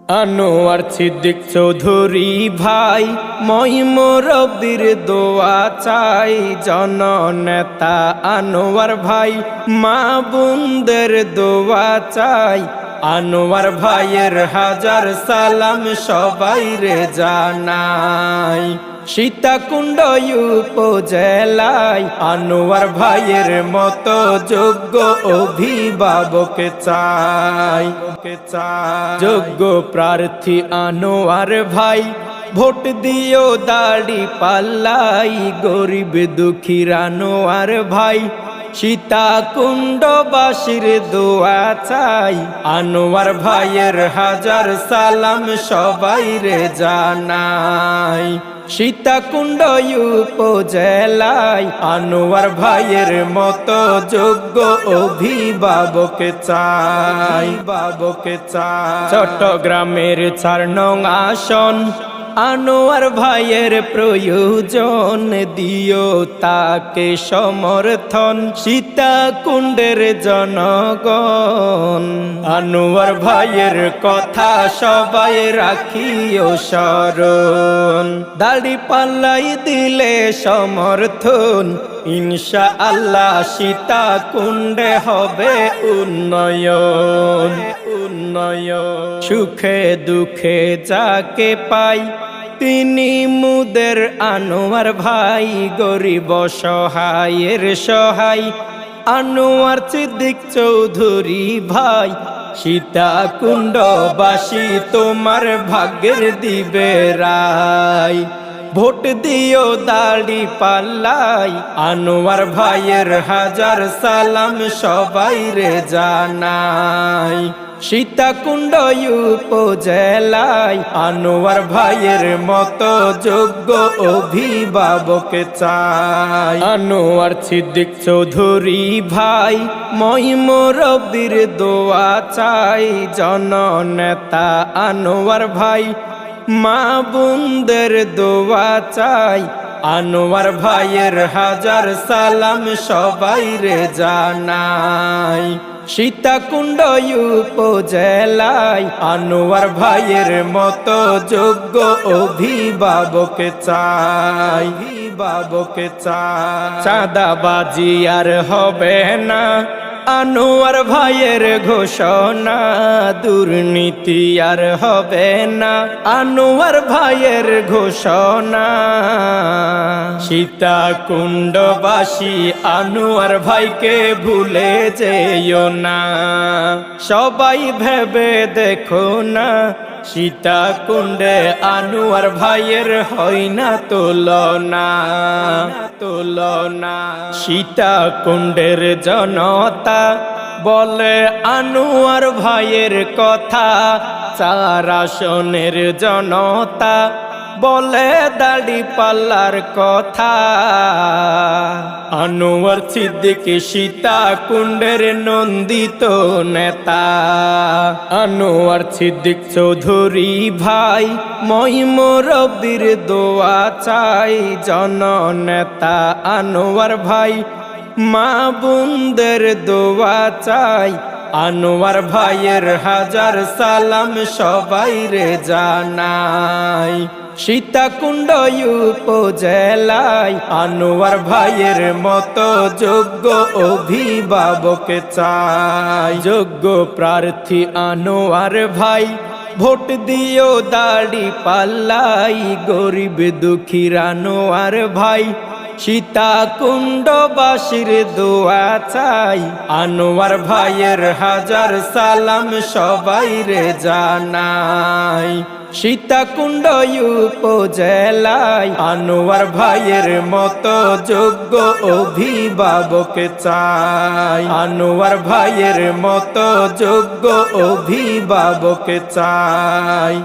আনোয়ার সিদ্দিক চৌধুরী ভাই মই মুরব্বির দোয়া চাই। জননেতা আনোয়ার ভাই মা বোনদের দোয়া চাই। আনোয়ার ভাইয়ের হাজার সালাম সবাই রে জানাই। সীতাকুণ্ড উপজেলায় আনোয়ার ভাইয়ের মতো যোগ্য অভিভাবক চাই। যোগ্য প্রার্থী আনোয়ার ভাই ভোট দিও দাড়ি পাল্লাই। গরিব দুঃখীর আনোয়ার ভাই সীতাকুণ্ডবাসীর দোয়া চাই। আনোয়ার ভাইয়ের হাজার সালাম সবাই রে জানাই। সীতাকুণ্ড উপজেলায় আনোয়ার ভাইয়ের মতো যোগ্য অভিভাবক চাই। চট্টগ্রামের ৪ নং আসন আনোয়ার ভাইয়ের প্রয়োজন। দিও তাকে সমর্থন সীতাকুণ্ডের জনগণ। আনোয়ার ভাইয়ের কথা সবাই রাখিও স্মরণ। দাড়ি পাল্লাই দিলে সমর্থন ইনশাআল্লাহ সীতাকুণ্ডে হবে উন্নয়ন। সুখে দুঃখে যাকে পাই তিনি মুদের আনোয়ার ভাই। গরিব সহায়ের সহায় আনোয়ার সিদ্দিক চৌধুরী ভাই। সীতাকুণ্ডবাসী তোমার ভাগ্যের দিবে রায়। ভোট দিও দাড়ি পাল্লাই আনোয়ার ভাইয়ের হাজার সালাম সবাই রে জানাই। সীতাকুণ্ড উপজেলায় আনোয়ার ভাইয়ের মতো যোগ্য অভিভাবক চাই। আনোয়ার সিদ্দিক চৌধুরী ভাই মই মুরব্বির দোয়া চাই। জননেতা আনোয়ার ভাই মা বোনদের দোয়া চাই। আনোয়ার ভাইয়ের হাজার সালাম সবাই রে জানাই। সীতাকুণ্ড উপজেলায় আনোয়ার ভাইয়ের মতো যোগ্য অভিভাবক চাই। চাঁদাবাজি আর হবে না আনোয়ার ভাইয়ের ঘোষণা। দুর্নীতি আর হবে না আনোয়ার ভাইয়ের ঘোষণা। সীতাকুণ্ডবাসী আনোয়ার ভাইকে ভুলে যেও না। সবাই ভেবে দেখো না সীতাকুণ্ডে আনোয়ার ভাইয়ের হয় না তুলনা। সীতাকুণ্ডের জনতা বলে আনোয়ার ভাইয়ের কথা। ৪ আসনের জনতা বলে দাড়ি পাল্লার কথা। আনোয়ার সিদ্দিক সীতাকুণ্ডের নন্দিত নেতা। আনোয়ার সিদ্দিক চৌধুরী ভাই মই মুরব্বির দোয়া চাই। জননেতা আনোয়ার ভাই মা বোনদের দোয়া চাই। আনোয়ার ভাইয়ের হাজার সালাম সবাই রে জানাই। সীতাকুণ্ড উপজেলায় আনোয়ার ভাইয়ের মতো যোগ্য অভিভাবক চাই। যোগ্য প্রার্থী আনোয়ার ভাই ভোট দিও দাড়ি পাল্লাই। গরিব দুঃখীর আনোয়ার ভাই সীতাকুণ্ডবাসীর দোয়া চাই। আনোয়ার ভাইয়ের হাজার সালাম সবাই রে জানাই। সীতাকুণ্ড উপজেলায় আনোয়ার ভাইয়ের মতো যোগ্য অভিভাবক চাই। আনোয়ার ভাইয়ের মতো যোগ্য অভিভাবক চাই।